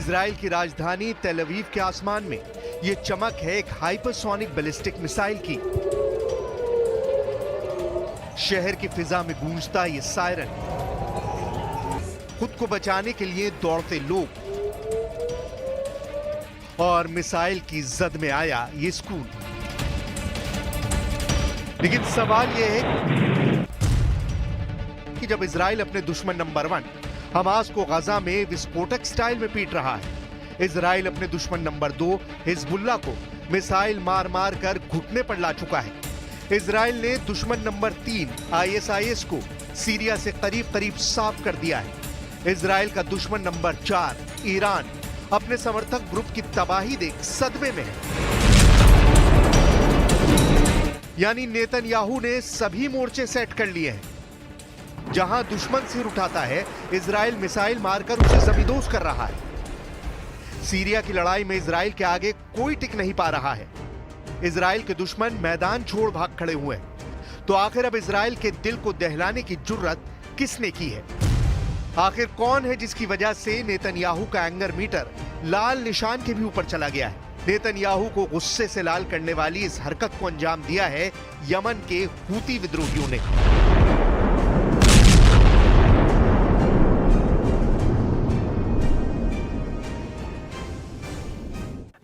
Israel की राजधानी तेल अवीव के आसमान में यह चमक है एक हाइपरसोनिक बैलिस्टिक मिसाइल की। शहर की फिजा में गूंजता ये सायरन, खुद को बचाने के लिए दौड़ते लोग और मिसाइल की जद में आया ये स्कूल। लेकिन सवाल यह है कि जब इजराइल अपने दुश्मन नंबर 1 हमास को गजा में विस्फोटक स्टाइल में पीट रहा है, इजराइल अपने दुश्मन नंबर 2 हिजबुल्लाह को मिसाइल मार मार कर घुटने पर ला चुका है। इजराइल ने दुश्मन नंबर 3 ISIS को सीरिया से करीब करीब साफ कर दिया है। इजराइल का दुश्मन नंबर 4 ईरान अपने समर्थक ग्रुप की तबाही देख सदमे में है। यानी नेतन्याहू ने सभी मोर्चे सेट कर लिए हैं। जहां दुश्मन सिर उठाता है, इजराइल मिसाइल मारकर उसे जमींदोज कर रहा है। सीरिया की लड़ाई में इजराइल के आगे कोई टिक नहीं पा रहा है। इजराइल के दुश्मन मैदान छोड़ भाग खड़े हुए हैं। तो आखिर अब इजराइल के दिल को दहलाने की जुर्रत किसने की है? आखिर कौन है जिसकी वजह से नेतन्याहू का एंगर मीटर लाल निशान के भी ऊपर चला गया है? नेतन्याहू को गुस्से से लाल करने वाली इस हरकत को अंजाम दिया है यमन के हूती विद्रोहियों ने।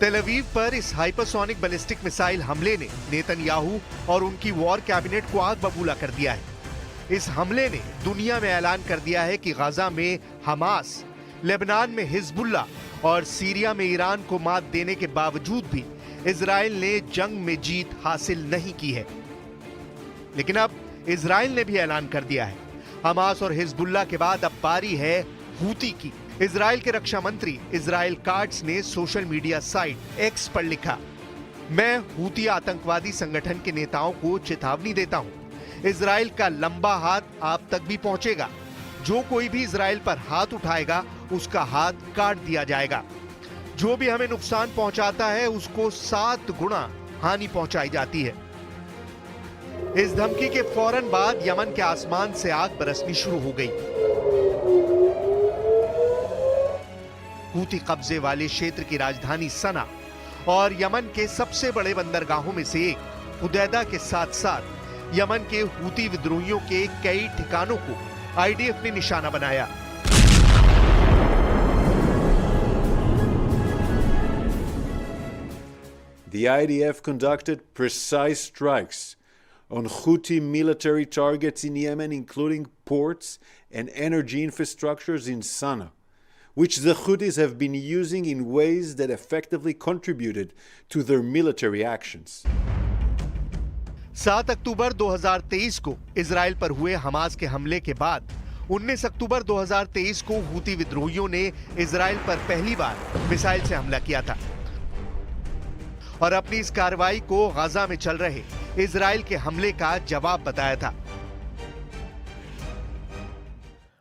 तेल अवीव पर इस हाइपरसोनिक बैलिस्टिक मिसाइल हमले ने नेतन्याहू और उनकी वॉर कैबिनेट को आग बबूला कर दिया है। इस हमले ने दुनिया में ऐलान कर दिया है कि गाजा में हमास, लेबनान में हिजबुल्लाह और सीरिया में ईरान को मात देने के बावजूद भी इजराइल ने जंग में जीत हासिल नहीं की है। लेकिन अब इजराइल ने भी ऐलान कर दिया है, हमास और हिजबुल्लाह के बाद अब बारी है हूती की। इजराइल के रक्षा मंत्री इजराइल काट्स ने सोशल मीडिया साइट एक्स पर लिखा, मैं हूती आतंकवादी संगठन के नेताओं को चेतावनी देता हूं, इजराइल का लंबा हाथ आप तक भी पहुंचेगा। जो कोई भी इजराइल पर हाथ उठाएगा उसका हाथ काट दिया जाएगा। जो भी हमें नुकसान पहुंचाता है उसको 7 गुना हानि पहुंचाई जाती है। इस धमकी के फौरन बाद यमन के आसमान से आग बरसनी शुरू हो गई। हूती कब्जे वाले क्षेत्र की राजधानी सना और यमन के सबसे बड़े बंदरगाहों में से एक हुदैदा के साथ साथ यमन के हूती विद्रोहियों के कई ठिकानों को IDF ने निशाना बनाया। The IDF conducted precise strikes on Houthi military targets in Yemen, including ports and energy infrastructures in Sana'a, which the Houthis have been using in ways that effectively contributed to their military actions. 7 अक्टूबर 2023 को Israel पर हुए Hamas के हमले के बाद 19 अक्टूबर 2023 को Houthi विद्रोहियों ने इजराइल पर पहली बार मिसाइल से हमला किया था और अपनी इस कार्रवाई को गाजा में चल रहे इजराइल के हमले का जवाब बताया था।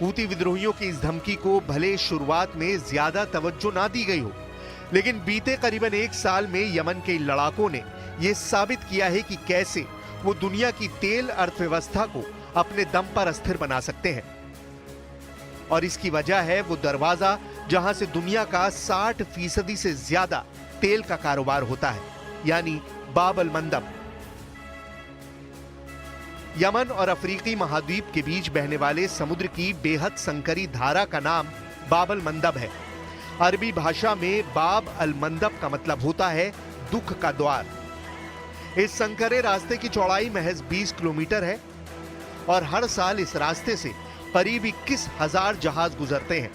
हूती विद्रोहियों की इस धमकी को भले शुरुआत में ज्यादा तवज्जो ना दी गई हो, लेकिन बीते करीबन 1 साल में यमन के लड़ाकों ने यह साबित किया है कि कैसे वो दुनिया की तेल अर्थव्यवस्था को अपने दम पर अस्थिर बना सकते हैं। और इसकी वजह है वो दरवाजा जहां से दुनिया का 60% से ज्यादा तेल का कारोबार होता है, यानी बाब अल मंदब। यमन और अफ्रीकी महाद्वीप के बीच बहने वाले समुद्र की बेहद संकरी धारा का नाम बाब अल मंदब है। अरबी भाषा में बाब अल मंदब का मतलब होता है दुख का द्वार। इस संकरे रास्ते की चौड़ाई महज 20 किलोमीटर है और हर साल इस रास्ते से करीब 21,000 जहाज गुजरते हैं।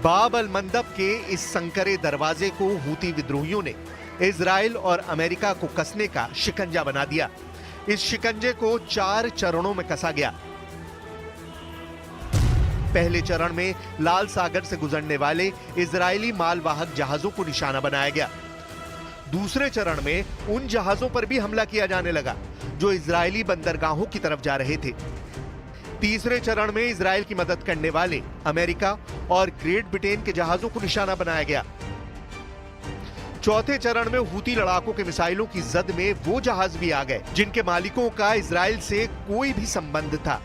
बाब अल मंदब के इस संकरे दरवाजे को हूती विद्रोहियों ने इजराइल और अमेरिका को कसने का शिकंजा बना दिया। इस शिकंजे को 4 चरणों में कसा गया। पहले चरण में लाल सागर से गुजरने वाले इजरायली मालवाहक जहाजों को निशाना बनाया गया। दूसरे चरण में उन जहाजों पर भी हमला किया जाने लगा जो इजरायली बंदरगाहों की तरफ जा रहे थे। तीसरे चरण में इजराइल की मदद करने वाले अमेरिका और ग्रेट ब्रिटेन के जहाजों को निशाना बनाया गया। चौथे चरण में हूती लड़ाकों के मिसाइलों की जद में वो जहाज भी आ गए जिनके मालिकों का इजराइल से कोई भी संबंध था।